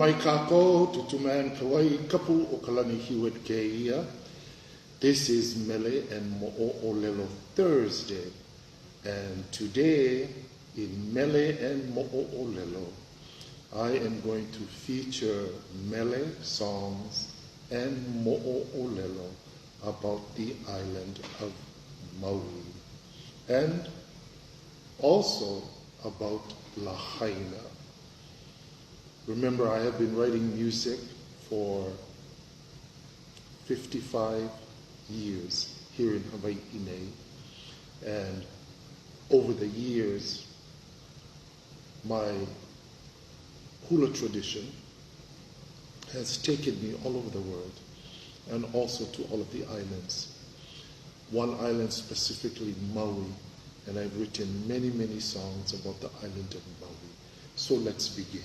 mai kākou, tutuman kawai kapu o kalani hiwet KÄIA. This is Mele and Mo'olelo Thursday. And today, in Mele and Mo'olelo, I am going to feature Mele songs and Mo'olelo about the island of Maui, and also about LΑHAINA. Remember, I have been writing music for 55 years here in HAWAIʻI, and over the years, my hula tradition has taken me all over the world, and also to all of the islands. One island specifically, Maui, and I've written many, many songs about the island of Maui. So let's begin.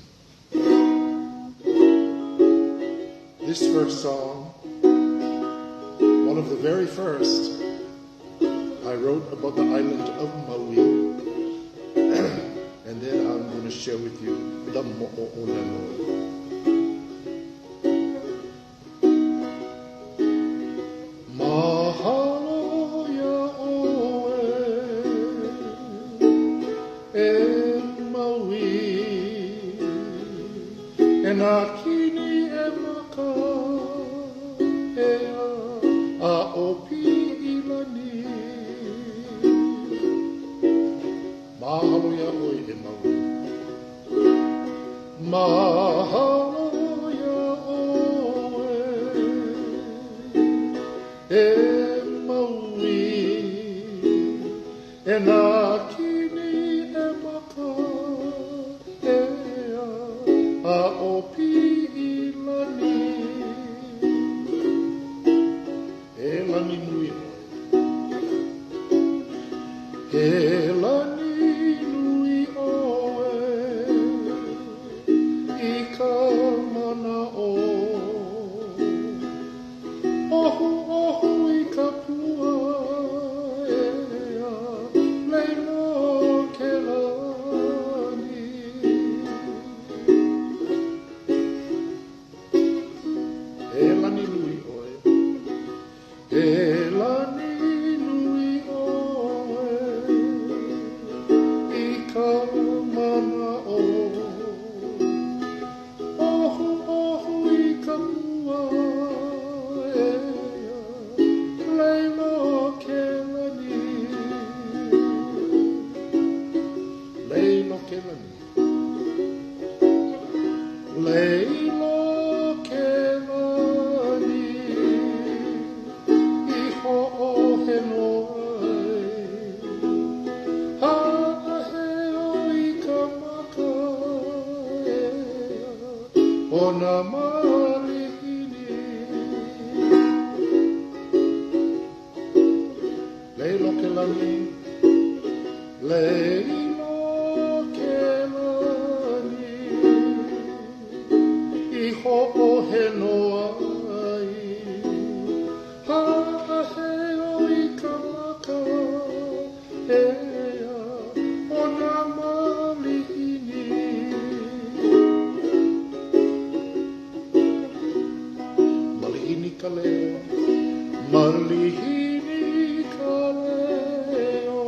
This first song, one of the very first, I wrote about the island of Maui, and then I'm going to share with you the Mo'olelo. Mahalo ya oe e Maui e nā kini e maka e a opi ilani. Mahalo ya oe e Maui. Mahalo ya oe e Maui e nā kini e maka e a opi ilani. E lani nui oe, e lani nui oe, I ka mana o, ohu ohu I ka pua e a leilo ke lani. E lani nui oe, e lani nui oe, I ka mana o, ohu ohu I ka mua e a leilo ke lani. Leilo ke lani. Leilo ke lani. I ho'ohe noai. Ha'aheo I ka maka e a o nā marihini. Leilo ke lani. Leilo ke lani. I ho'ohe noai. Ha'aheo I ka maka e a o nā marihini. Malihini ka leo, malihini ka leo,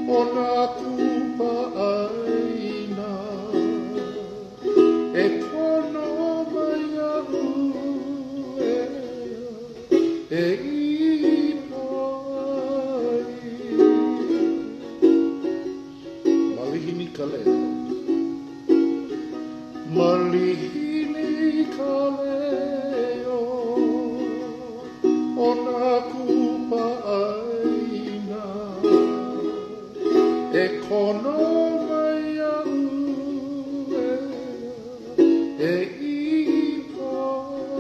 o nā kupa ʻāina, e kono mai ahu e ipo ai. Malihini ka leo, malihini ka leo, o nā kupa ʻāina, e kono mai ahu e ipo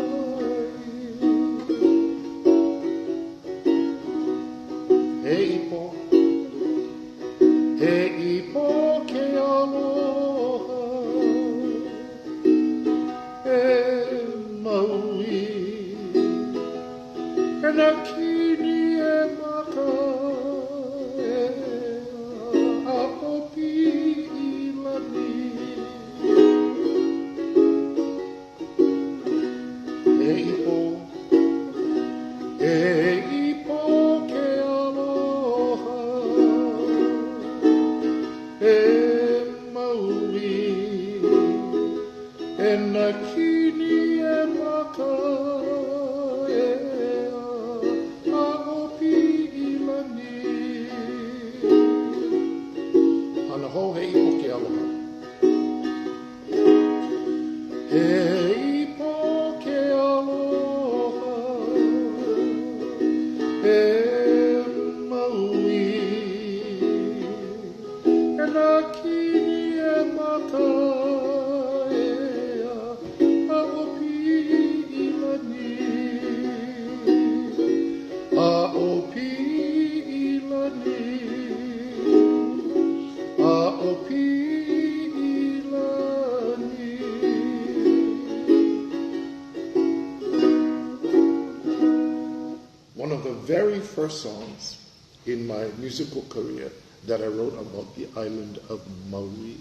ai. E ipo, e ipo ke aloha e Maui e nā kini e maka e a opi ilani. e ipo ke aloha, e Maui, e nā kini e maka ea, a opi ilani, a opi ilani, a opi ilani. One of the very first songs in my musical career that I wrote about the island of Maui.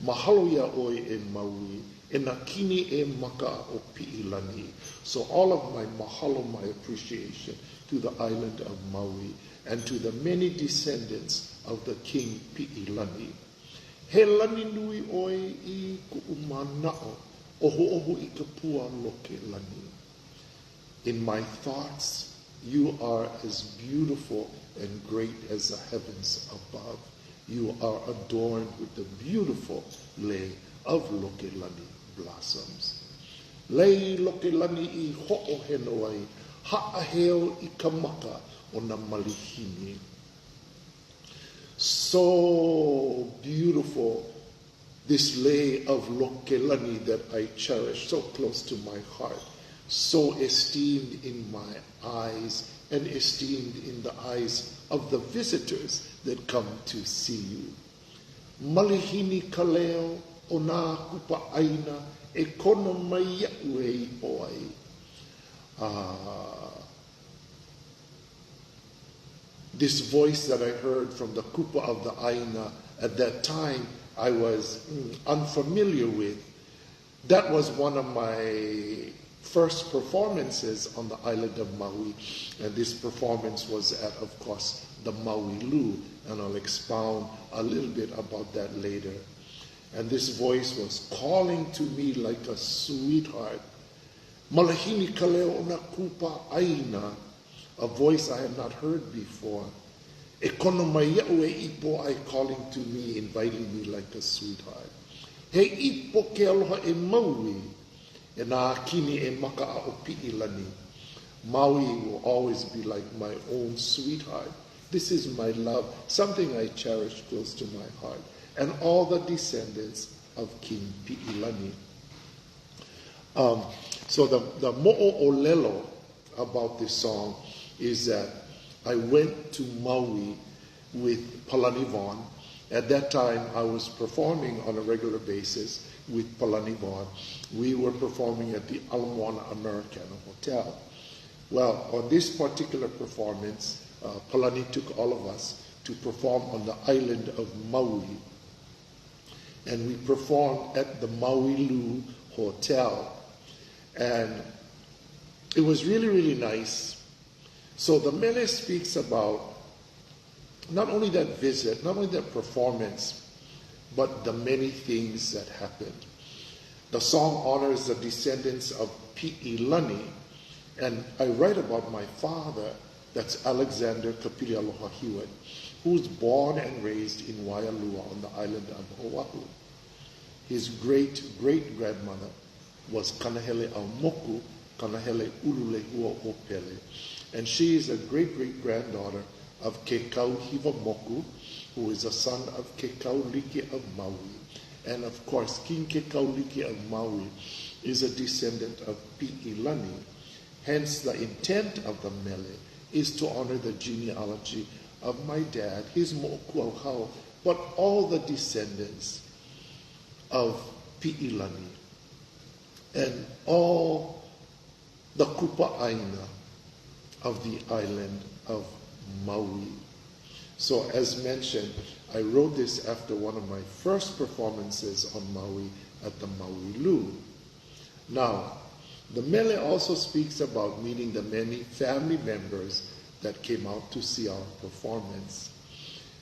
Mahalo ia oi e Maui, e nā kini e maka o Pi'ilani. So all of my mahalo, my appreciation to the island of Maui and to the many descendants of the King Pi'ilani. He lani nui oi I kuʻu mana'o, oho I ka pua loke lani. In my thoughts, you are as beautiful and great as the heavens above. You are adorned with the beautiful lei of Lokelani blossoms. Lei Lokelani I ho'oheno ai, ha'aheo I ka maka o na malihini. So beautiful, this lei of Lokelani that I cherish so close to my heart. So esteemed in my eyes and esteemed in the eyes of the visitors that come to see you. Malihini kaleo o nā kupa ʻāina e kono mai ia'u e ipo ai. This voice that I heard from the kupa of the ʻāina at that time I was unfamiliar with. That was one of my first performances on the island of Maui, and this performance was at, of course, the Maui Lu, and I'll expound a little bit about that later. And this voice was calling to me like a sweetheart. Malahini kaleo na kupa ʻāina, a voice I had not heard before. E kono mai ia'u e ipo ai, calling to me, inviting me like a sweetheart. He ipo ke aloha e Maui, e nā kini e maka a o Pi'ilani. Maui will always be like my own sweetheart. This is my love, something I cherish close to my heart. And all the descendants of King Pi'ilani. So the mo'olelo about this song is that I went to Maui with Palani Vaughn. At that time, I was performing on a regular basis with Palani Vaughn. We were performing at the Ala Moana Americana Hotel. Well, on this particular performance, Palani took all of us to perform on the island of Maui. And we performed at the Maui Lu Hotel. And it was really, really nice. So the Mele speaks about not only that visit, not only that performance, but the many things that happened. The song honors the descendants of Pi'ilani, and I write about my father, that's Alexander Kapilialoha Hewitt, who was born and raised in Waialua on the island of Oahu. His great-great-grandmother was Kanahele Aumoku, Kanahele Ululehua Opele, and she is a great-great-granddaughter of Kekau Hiwamoku, who is a son of Kekau Like of Maui. And of course, King Kekau Like of Maui is a descendant of Pi'ilani. Hence, the intent of the Mele is to honor the genealogy of my dad, his mo'okuauhau, but all the descendants of Pi'ilani and all the kupa ʻāina of the island of Maui. So as mentioned, I wrote this after one of my first performances on Maui at the Maui Lu. Now, the Mele also speaks about meeting the many family members that came out to see our performance.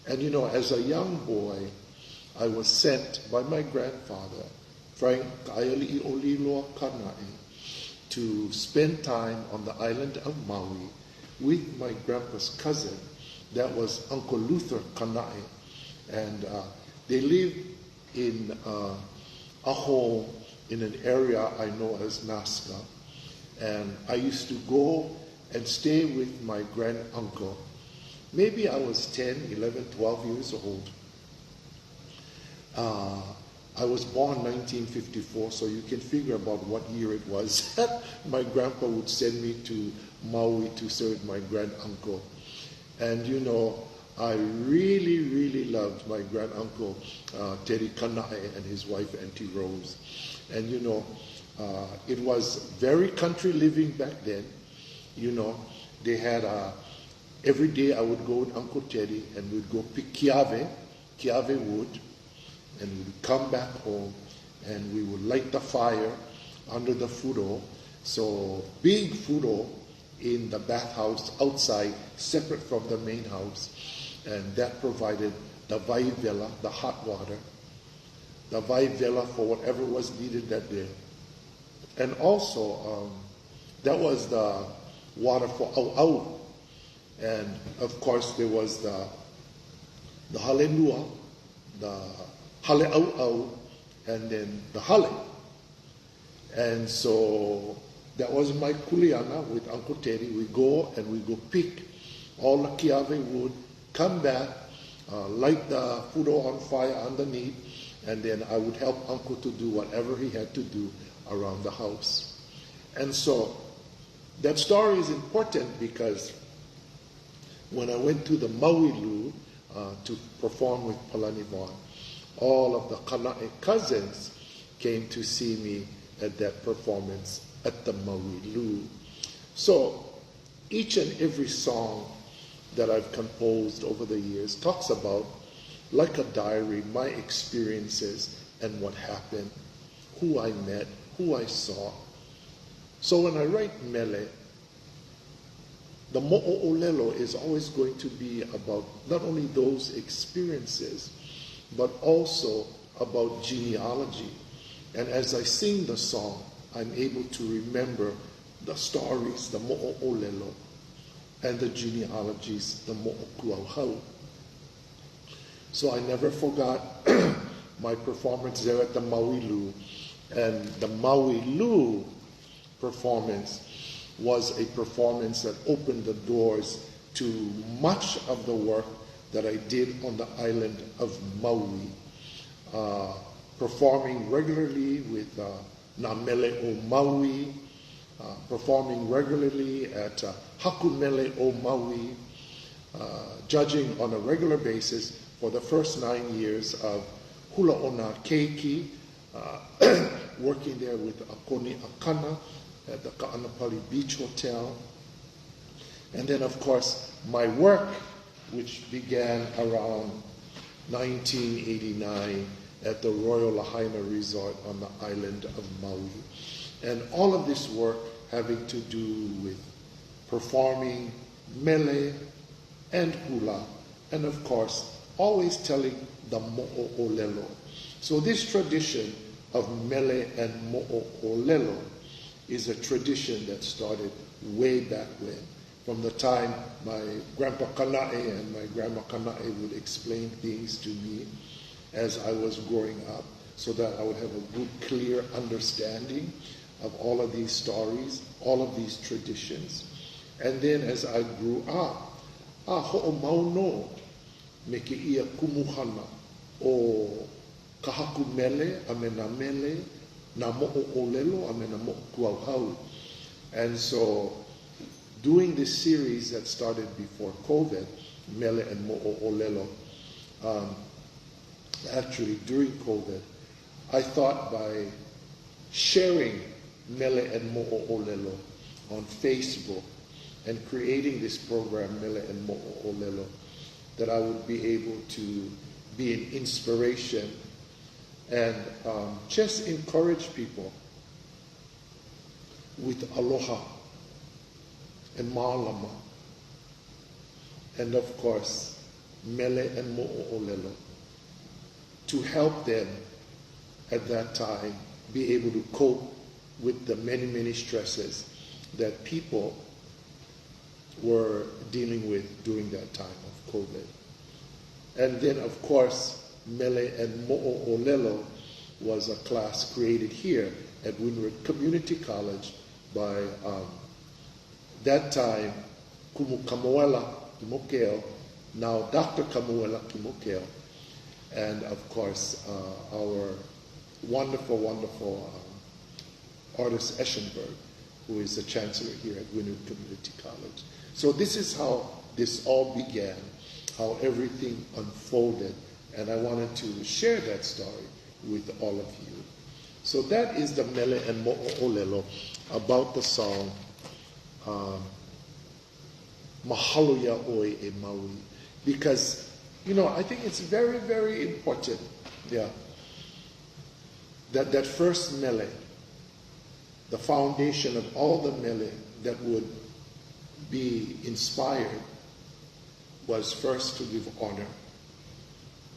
And you know, as a young boy, I was sent by my grandfather, Frank Kaialiʻiʻoliloa Kanaʻi, to spend time on the island of Maui with my grandpa's cousin, that was Uncle Luther Kanaʻi. And they lived in a home in an area I know as Nazca. And I used to go and stay with my grand-uncle. Maybe I was 10, 11, 12 years old. I was born 1954, so you can figure about what year it was. My grandpa would send me to Maui to serve my grand-uncle. And you know, I really, really loved my grand-uncle, Teri Kanae, and his wife, Auntie Rose. And you know, it was very country living back then. You know, they had, every day I would go with Uncle Teddy and we'd go pick kiave wood, and we'd come back home and we would light the fire under the fudo. So big fudo in the bathhouse outside, separate from the main house. And that provided the vaivela, the hot water, the vaivela for whatever was needed that day. And also, that was the water for ʻAUʻAU. And of course, there was the hale nua, the hale ʻAUʻAU, and then the hale. And so that was my kuleana with Uncle Teddy. We go and we go pick all the kiave wood, come back, light the fudo on fire underneath, and then I would help Uncle to do whatever he had to do around the house. And so that story is important because when I went to the Maui Lu to perform with Palani, all of the Kanae cousins came to see me at that performance at the Maui Lu. So each and every song that I've composed over the years talks about, like a diary, my experiences and what happened, who I met, who I saw. So when I write Mele, the mo'olelo is always going to be about not only those experiences, but also about genealogy. And as I sing the song, I'm able to remember the stories, the mo'olelo, and the genealogies, the mo'okuauhau. So I never forgot my performance there at the Maui Lu. And the Maui Lu performance was a performance that opened the doors to much of the work that I did on the island of Maui, performing regularly with Na Mele o Maui, performing regularly at Haku Mele o Maui, judging on a regular basis for the first 9 years of Hula Ona Keiki, working there with Akoni Akana at the Ka'anapali Beach Hotel. And then, of course, my work, which began around 1989 at the Royal LΑHAINA Resort on the island of Maui. And all of this work having to do with performing mele and hula, and of course, always telling the mo'olelo. So this tradition of mele and mo'olelo is a tradition that started way back when, from the time my grandpa Kanae and my grandma Kanae would explain things to me as I was growing up, so that I would have a good, clear understanding of all of these stories, all of these traditions. And then as I grew up, ho'omauno me KÄIA kumuhana o kahaku mele a me na mele, na mo'olelo a me na mo'kuauhau. And so doing this series that started before COVID, Mele and Mo'olelo, actually during COVID, I thought by sharing Mele and Mo'olelo on Facebook and creating this program, Mele and Mo'olelo, that I would be able to be an inspiration and just encourage people with aloha and ma'alama, and of course, Mele and Mo'olelo, to help them at that time be able to cope with the many, many stresses that people were dealing with during that time of COVID. And then, of course, Mele and Mo'olelo was a class created here at Windward Community College by that time Kumu Kamoela Kimokeo, now Dr. Kamoela Kimokeo, and of course our wonderful, wonderful artist Eschenberg, who is the chancellor here at Windward Community College. So this is how this all began, how everything unfolded, and I wanted to share that story with all of you. So that is the Mele and Mo'olelo about the song Mahalo ya Oi e Maui. Because, you know, I think it's very, very important, that first Mele, the foundation of all the Mele that would be inspired, was first to give honor,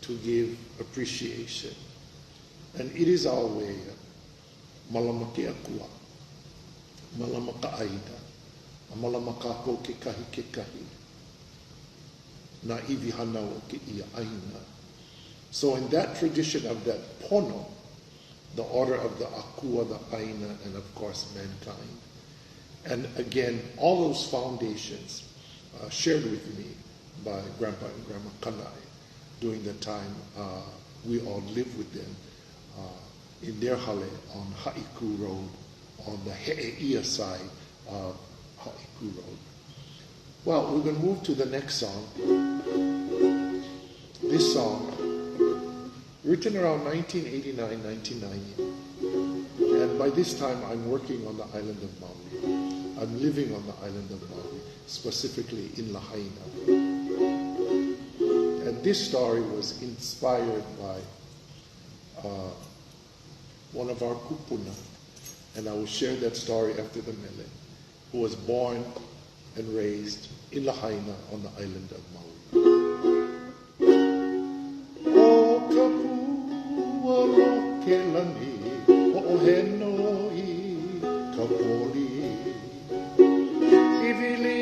to give appreciation. And it is our way, malamake akua, malamaka aida, malamaka ko ke kahi, na iwi HANAU KÄIA ʻAINA. So in that tradition of that pono, the order of the akua, the ʻAINA, and of course mankind. And again, all those foundations shared with me by Grandpa and Grandma Kanai during the time we all lived with them in their hale on Ha'iku Road, on the KÄIA side of Ha'iku Road. Well, we're going to move to the next song. This song, written around 1989, 1990. And by this time, I'm working on the island of Maui. I'm living on the island of Maui, specifically in LΑHAINA. And this story was inspired by one of our kupuna, and I will share that story after the Mele, who was born and raised in LAHAINA on the island of Maui. O kapua lo ke lani, o henoi kapoli, ivili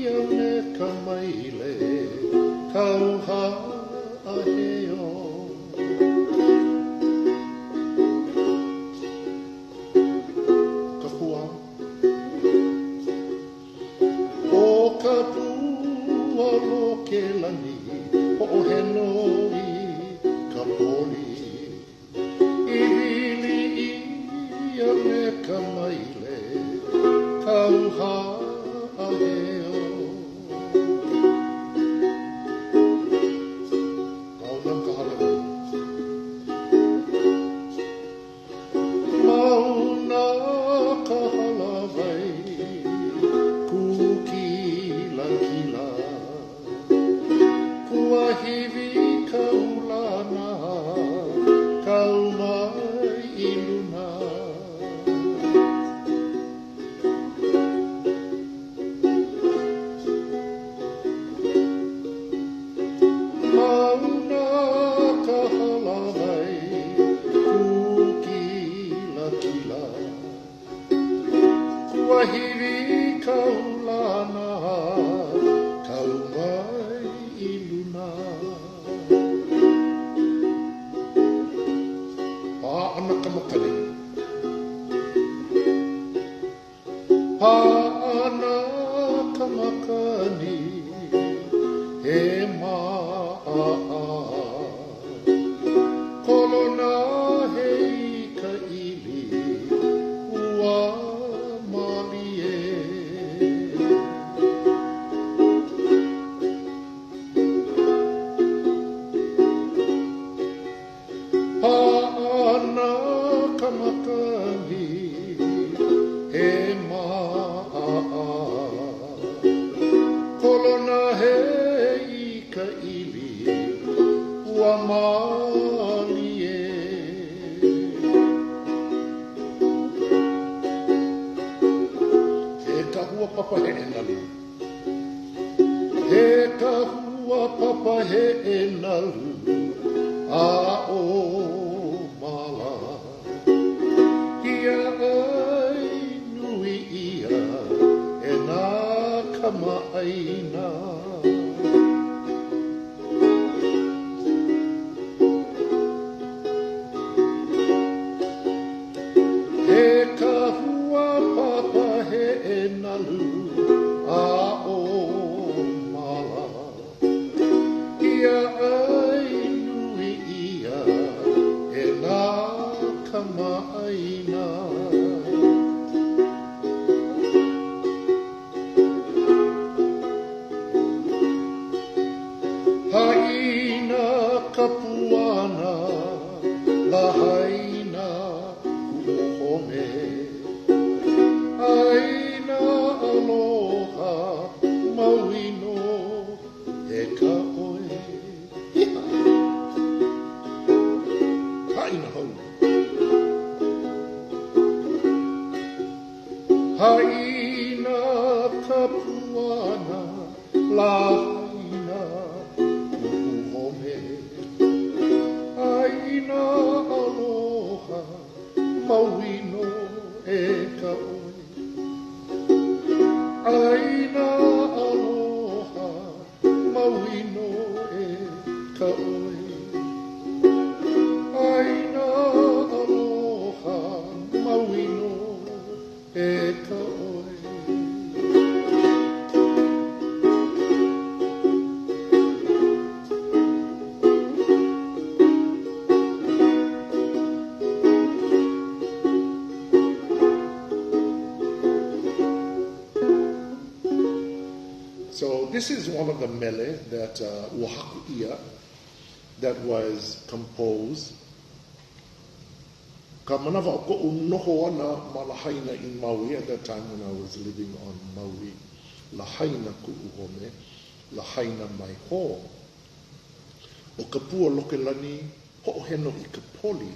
ia me kamaile, kauha aheo. kapuana, lahaina kuʻuhome. ʻAina aloha, Maui no e ka oe. Iha. Haina hau. Haina kapuana, lahaina kuʻuhome. ʻAina aloha, Maui no e ka oe. ʻAINA aloha, Maui no e ka oe. ʻAINA aloha, Maui no e ka oe. So this is one of the mele that KÄIA that was composed. Ka manawa o koʻu noho ana ma LAHAINA in Maui at that time when I was living on Maui. LAHAINA kuʻuhome, LAHAINA mai ho. O ka pua lokelani hoʻoheno I ka poli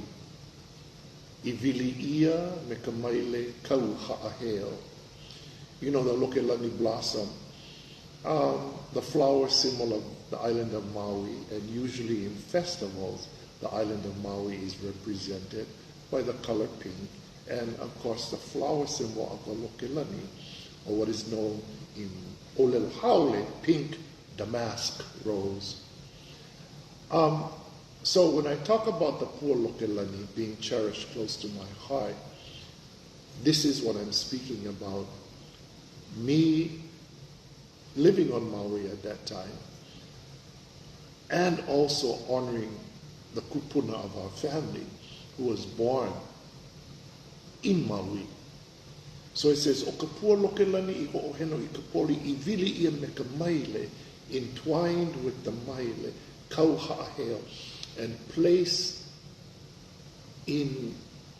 I vili ia me ka maile kau haʻaheo. You know the lokelani blossom. The flower symbol of the island of Maui, and usually in festivals, the island of Maui is represented by the color pink, and of course the flower symbol of the lokelani, or what is known in Olelo Haole, pink damask rose. So when I talk about the pua lokelani being cherished close to my heart, this is what I'm speaking about. Me living on Maui at that time, and also honoring the kupuna of our family who was born in Maui. So it says, o ka pua lokelani I hoʻoheno I ka poli I vili ia me ka maile, entwined with the maile, kau haʻaheo, and placed in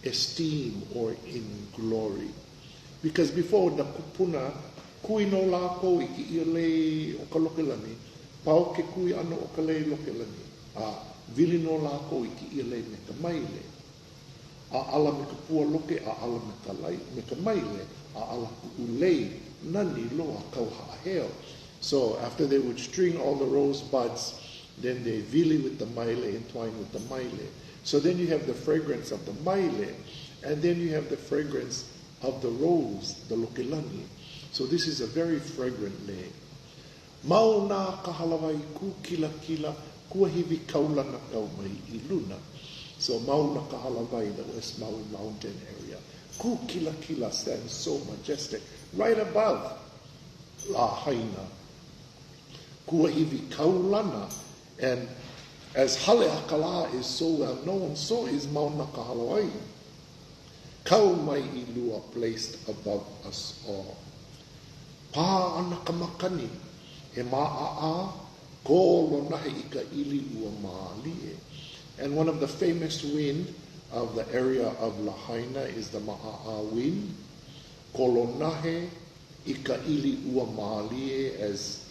esteem or in glory. Because before the kupuna, kui no lākou I ki ia lei o ka lokelani, pau ke kui ano o ka lei lokelani, vili no lākou I ki ia lei me ka maile, a ala me ka pua loke, a ala me ka maile, a ala kuʻu lei, nani loa kau haʻaheo. So after they would string all the rose buds, then they vili with the maile, entwine with the maile. So then you have the fragrance of the maile, and then you have the fragrance of the rose, the lokelani. So this is a very fragrant lei. Mau nā kahalawai ku kila kila, kua hivi kaulana kau mai I luna. So mau nā kahalawai, the West Maui mountain area. Ku kila kila stands so majestic, right above LAHAINA. Kua hivi kaulana, and as Hale Akala is so well known, so is mau nā kahalawai. Kau mai I lua placed above us all. Pā ana ka makani, he māʻaʻa, ko lonahe I ka ili ua mālie. And one of the famous wind of the area of LAHAINA is the māʻaʻa wind. Ko lonahe I ka ili ua mālie, as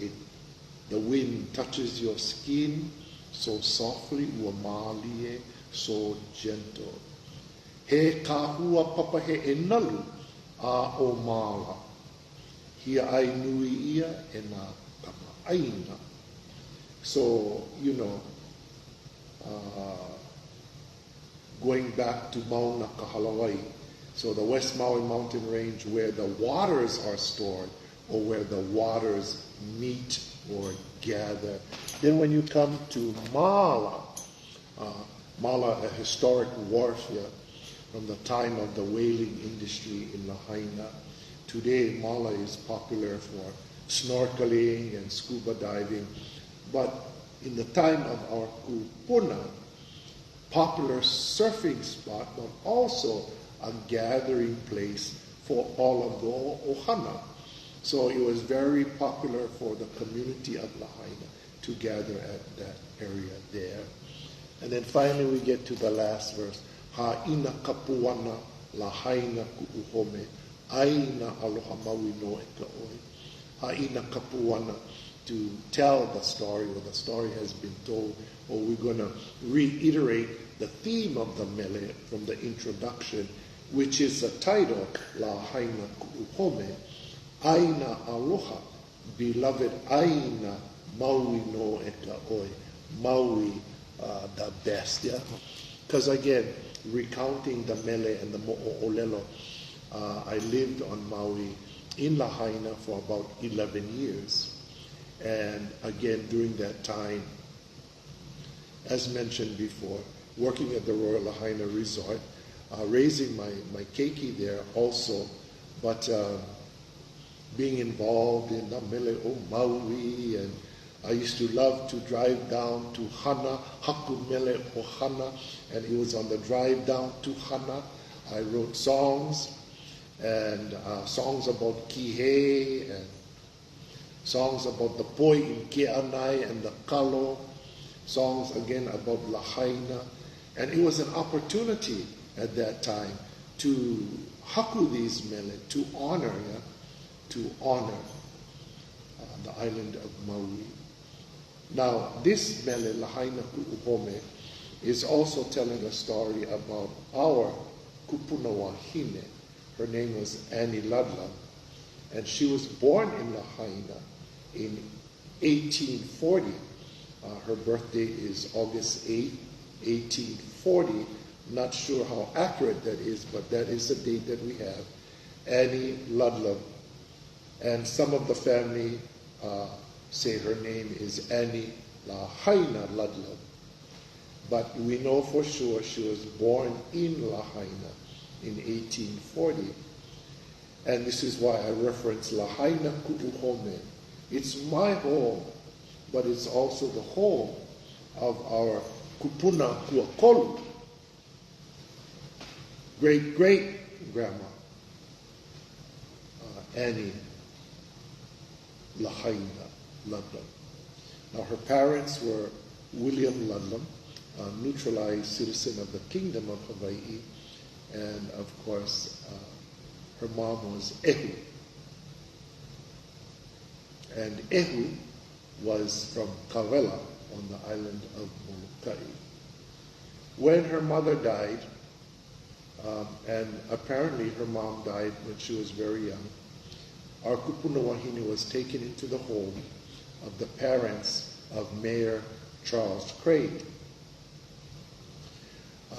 the wind touches your skin so softly, ua mālie, so gentle. He kāhua papahe e nalu a o māla. Hia ai nui ia e nā kamaʻaina. So, you know, going back to Mauna Kahalawai, so the West Maui mountain range where the waters are stored, or where the waters meet or gather. Then when you come to Mala, Mala, a historic wharf here from the time of the whaling industry in LAHAINA. Today, Mala is popular for snorkeling and scuba diving, but in the time of our kupuna, popular surfing spot, but also a gathering place for all of the ohana. So it was very popular for the community of LAHAINA to gather at that area there. And then finally we get to the last verse. Ha'ina kapuana la'haina ku'uhome. ʻAINA aloha Maui no e ka'oi. Ha'ina kapuana, to tell the story, or the story has been told, or we're going to reiterate the theme of the mele from the introduction, which is the title, La'haina ku'uhome. ʻAINA aloha, beloved ʻAINA Maui no e ka'oi. Maui, the best, yeah? Because again, recounting the mele and the mo'olelo, I lived on Maui in Lahaina for about 11 years. And again, during that time, as mentioned before, working at the Royal Lahaina Resort, raising my keiki there also, but being involved in the mele o Maui, and I used to love to drive down to Hana, Haku Mele o Hana, and it was on the drive down to Hana. I wrote songs, and songs about Kihei, and songs about the poi in Ke'anai and the kalo, songs again about Lahaina. And it was an opportunity at that time to haku these mele, to honor the island of Maui. Now, this mele, Lahaina ku'uhome, is also telling a story about our kupuna wahine. Her name was Annie Ludlam, and she was born in Lahaina in 1840. Her birthday is August 8, 1840. Not sure how accurate that is, but that is the date that we have. Annie Ludlam. And some of the family say her name is Annie Lahaina Ludlam. But we know for sure she was born in Lahaina in 1840. And this is why I reference Lahaina ku'uhome. It's my home, but it's also the home of our kupuna kuakolu, great-great-grandma, Annie Lahaina Ludlam. Now her parents were William Ludlam, a neutralized citizen of the Kingdom of Hawaii, and of course her mom was Ehu. And Ehu was from Kawela on the island of Molokai. When her mother died, and apparently her mom died when she was very young, our kupuna wahine was taken into the home of the parents of Mayor Charles Crane.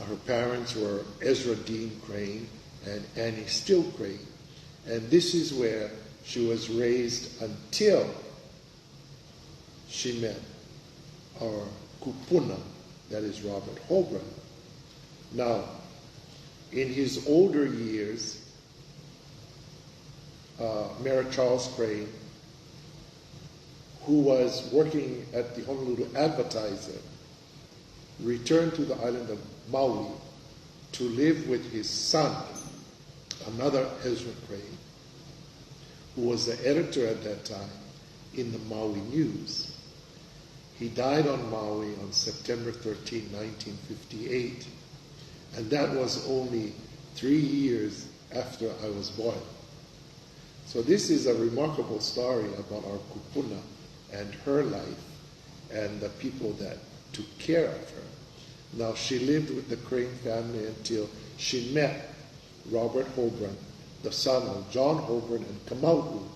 Her parents were Ezra Dean Crane and Annie Still Crane. And this is where she was raised until she met our kupuna, that is Robert Holbrook. Now, in his older years, Mayor Charles Crane, who was working at the Honolulu Advertiser, returned to the island of Maui to live with his son, another Ezra Crane, who was the editor at that time in the Maui News. He died on Maui on September 13, 1958, and that was only 3 years after I was born. So this is a remarkable story about our kupuna and her life and the people that took care of her. Now, she lived with the Crane family until she met Robert Holbrook, the son of John Holbrook and Kamau'u,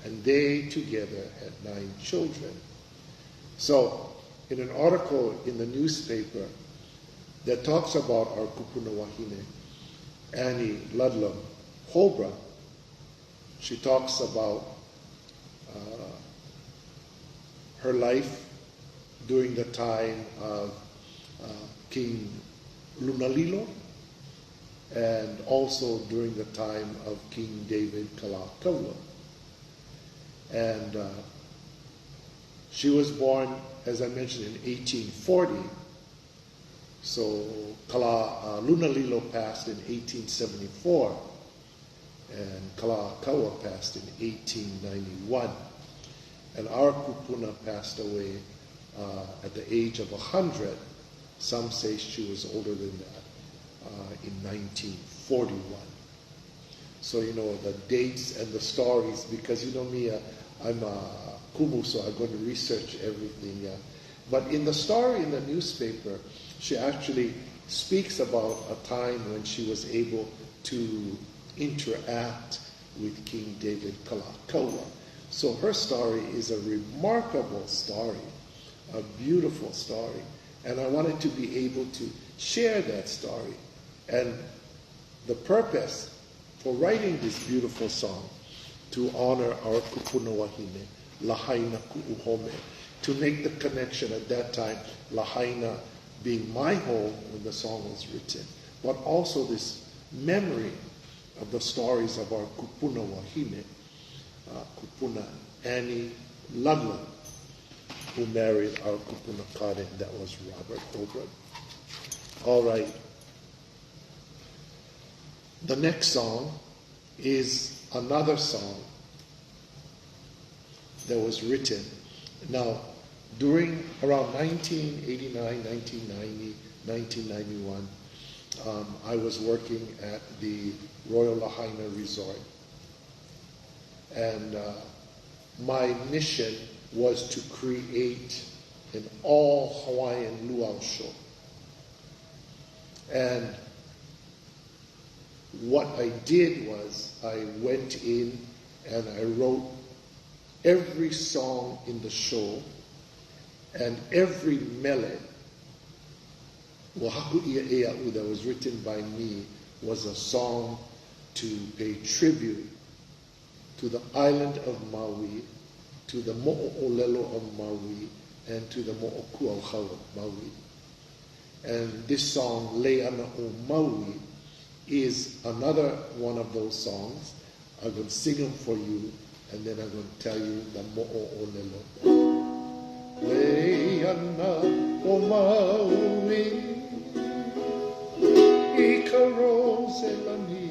and they together had 9 children. So, in an article in the newspaper that talks about our kupuna wahine, Annie Ludlam Holbrook, she talks about her life during the time of King Lunalilo, and also during the time of King David Kalakaua. And she was born, as I mentioned, in 1840. So Lunalilo passed in 1874, and Kalakaua passed in 1891. And our kupuna passed away at the age of 100 Some say she was older than that, in 1941. So, you know, the dates and the stories, because you know me, I'm a kumu, so I'm going to research everything. But in the story in the newspaper, she actually speaks about a time when she was able to interact with King David Kalakaua. So her story is a remarkable story, a beautiful story. And I wanted to be able to share that story. And the purpose for writing this beautiful song, to honor our kupuna wahine, Lahaina ku'u home, to make the connection at that time, Lahaina being my home when the song was written, but also this memory of the stories of our kupuna wahine, kupuna Annie Ludlam, who married our kupuna karen, that was Robert Obran. All right. The next song is another song that was written. Now, during around 1989, 1990, 1991, I was working at the Royal Lahaina Resort. And my mission was to create an all-Hawaiian luau show. And what I did was I went in and I wrote every song in the show, and every mele, KÄIA that was written by me, was a song to pay tribute to the island of Maui, to the mo'olelo of Maui, and to the mo'okuauhau of Maui. And this song, Le'ana o Maui, is another one of those songs. I'm going to sing them for you, and then I'm going to tell you the mo'olelo. Le'ana o Maui, I ka roselani,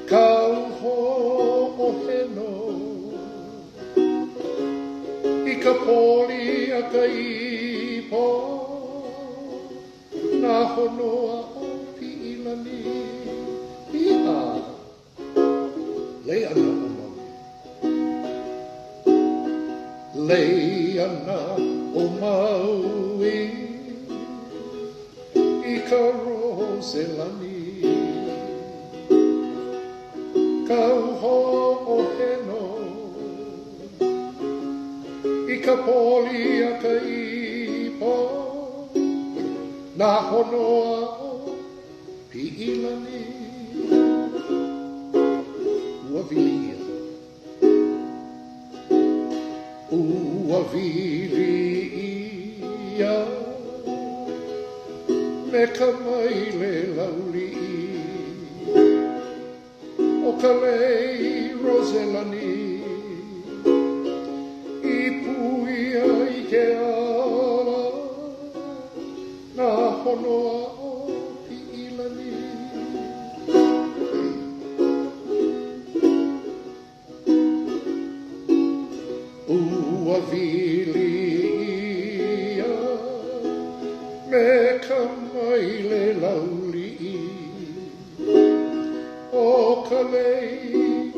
kauho o heno, I ka poli a ka ipo, na honoa o pi'ilani, i'a, Le'ana o Maui. Le'ana o Maui, I ka roselani, kauho o heno, I ka poli a ka ipo, na honoa o pi'ilani. Ua vilia. Ua vilia. Me ka maile lauli. O ka lei roselani. I puia i ke ala. Na honoa o pi'ilani. Ua vilia me ka maile lauli. O ka lei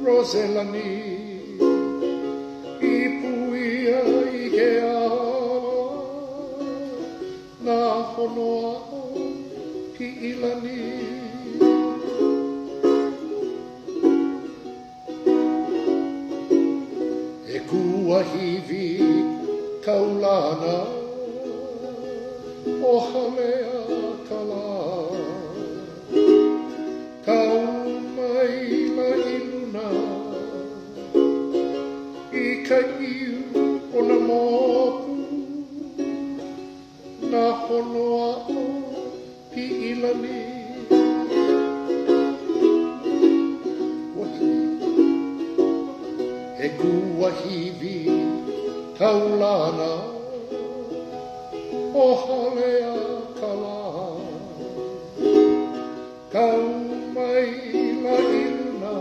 roselani. I puia i ke ala. Na honoa o pi'ilani. E kuahivi kaulana o halea kala. Kaumaila iluna I ka iu o na moku. Na honoa o pi'ilani. E kuahivi kaulana o halea kala. Kaumaila iluna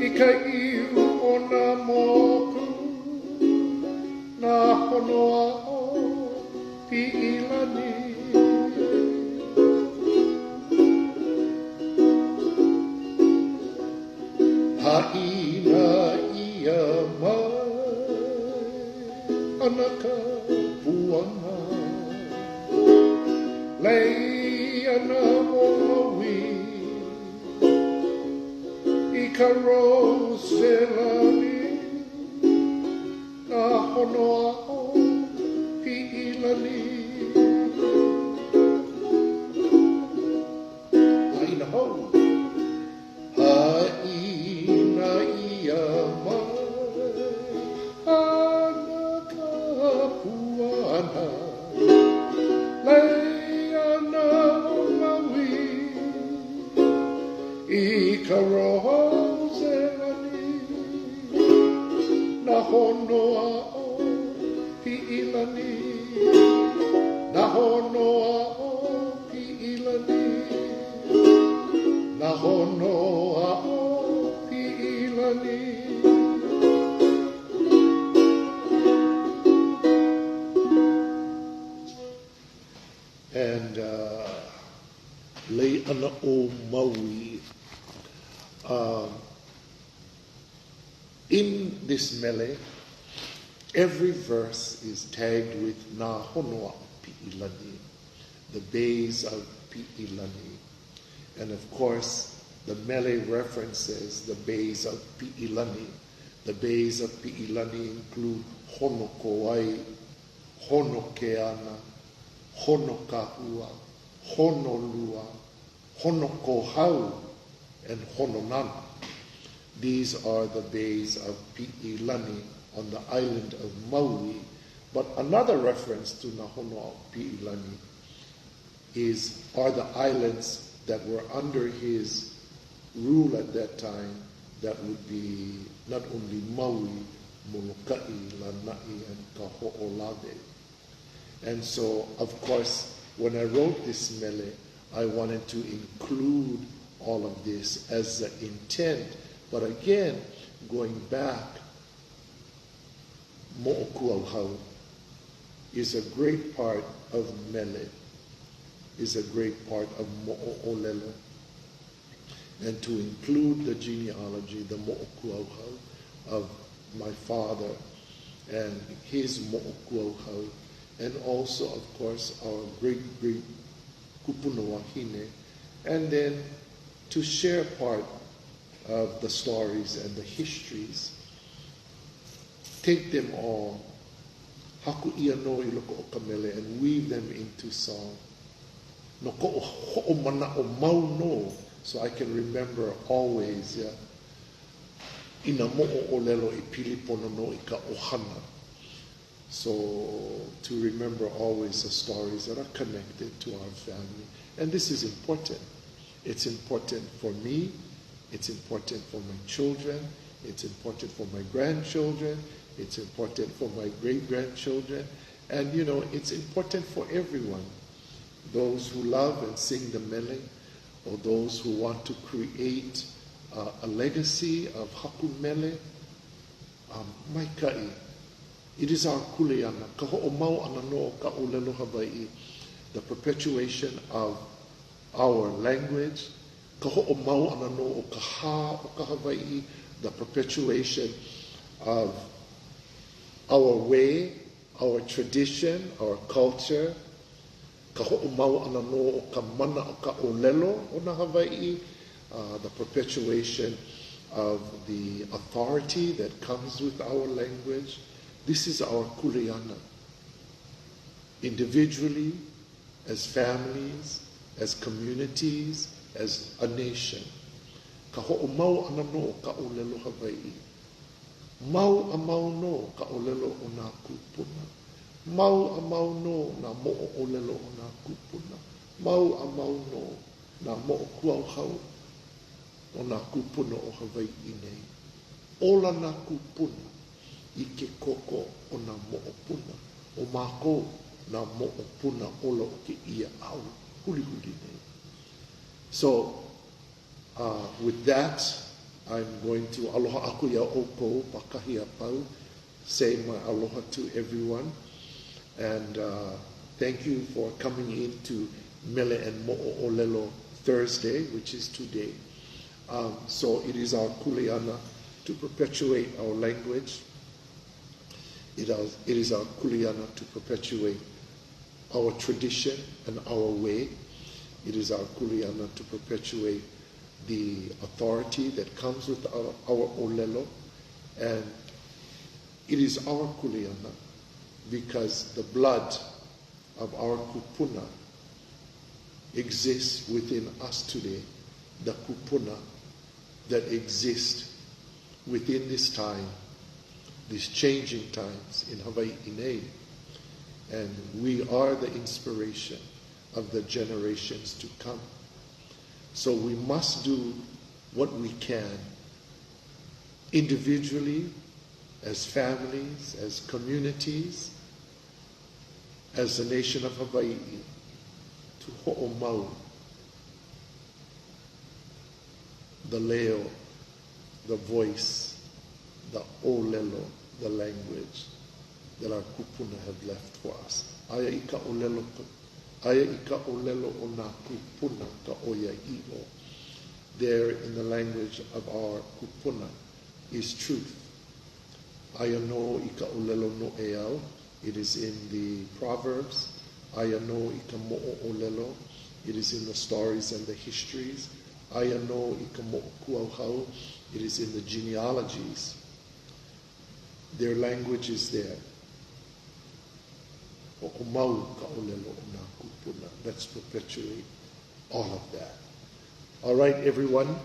I ka iu o na moku. Na hono ao pi'ilani. Ha'ina ia mai anaka puana. Leiana o Maui I ka roselani na hono ao pi'ilani. Ha'ina hou. Ha'ina ia mai anaka puana. Leiana o Maui I ka roselani na hono ao pi'ilani. Na hono ao pi'ilani. Na hono ao pi'ilani. And Leiana o Maui. In this mele, every verse is tagged with Na Honoa Pi'ilani, the bays of Pi'ilani. And of course, the mele references the bays of Pi'ilani. The bays of Pi'ilani include Hono Kauai, Hono Keana, Hono Kahua, Hono Lua, Hono Kohau, and Hono Nana. These are the bays of Pi'ilani on the island of Maui. But another reference to Nahono Pi'ilani are the islands that were under his rule at that time. That would be not only Maui, Molokai, Lanai, and Kaho'olawe. And so, of course, when I wrote this mele, I wanted to include all of this as the intent. But again, going back, Mo'okuauhau is a great part of mele, is a great part of Mo'olelo. And to include the genealogy, the Mo'okuauhau of my father and his Mo'okuauhau, and also, of course, our great-great Kupunawahine, and then to share part of the stories and the histories, take them all, haku'ia no I loko o ka mele, and weave them into song. No ko o mana o mau no, so I can remember always, yeah. Ina mo'o o lelo I pilipono no I ka ohana. So to remember always the stories that are connected to our family. And this is important. It's important for me. It's important for my children. It's important for my grandchildren. It's important for my great-grandchildren. And, you know, it's important for everyone. Those who love and sing the mele, or those who want to create a legacy of haku mele, maikai. It is our kuleana, ka ho'omau ana no ka olelo Hawaiʻi, the perpetuation of our language, ka ho'omau ana no o ka ha o ka Hawaiʻi, the perpetuation of our way, our tradition, our culture, ka ho'omau ana no o ka mana o ka olelo o na Hawaiʻi, the perpetuation of the authority that comes with our language. This is our kuleana. Individually, as families, as communities, as a nation. Ka ho'omau ana no ka olelo Hawaiʻi. Mau a mau no ka olelo o nā kupuna. Mau a mau no na mo'o olelo o nā kupuna. Mau a mau no na mo'o kuauhau o nā kupuna o Hawaiʻi nei. Ola nā kupuna I ke koko o nā mo'opuna. O mākou nā mo'opuna ola o ke ia au. Huli huli nei. So, with that, I'm going to aloha aku ia ʻoukou pakahi a pau, say my aloha to everyone. And thank you for coming in to Mele and Mo'olelo Thursday, which is today. So it is our kuleana to perpetuate our language. It is our kuleana to perpetuate our tradition and our way. It is our kuleana to perpetuate the authority that comes with our olelo. And it is our kuleana because the blood of our kupuna exists within us today. The kupuna that exists within this time, these changing times in Hawaiʻi. And we are the inspiration of the generations to come. So we must do what we can individually, as families, as communities, as the nation of Hawaiʻi, to ho'omau the leo, the voice, the olelo, the language that our kupuna have left for us. Aya i ka olelo o nā kupuna ka oia i'o. There in the language of our kupuna is truth. Aya no i ka olelo no e au. It is in the Proverbs. Aya no i ka mo'o olelo. It is in the stories and the histories. Aya no i ka mo'o kuauhau. It is in the genealogies. Their language is there. Ho'omau ka olelo o nā kupuna. Let's perpetuate all of that. All right, everyone.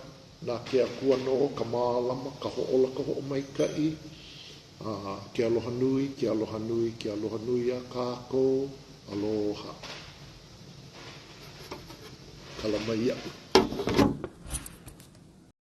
Nā ke akua no ka mālama, ka ho'ola ka ho'omaikai. Ke aloha nui, ke aloha nui, ke aloha nui a kākou. Aloha. Kalamaia.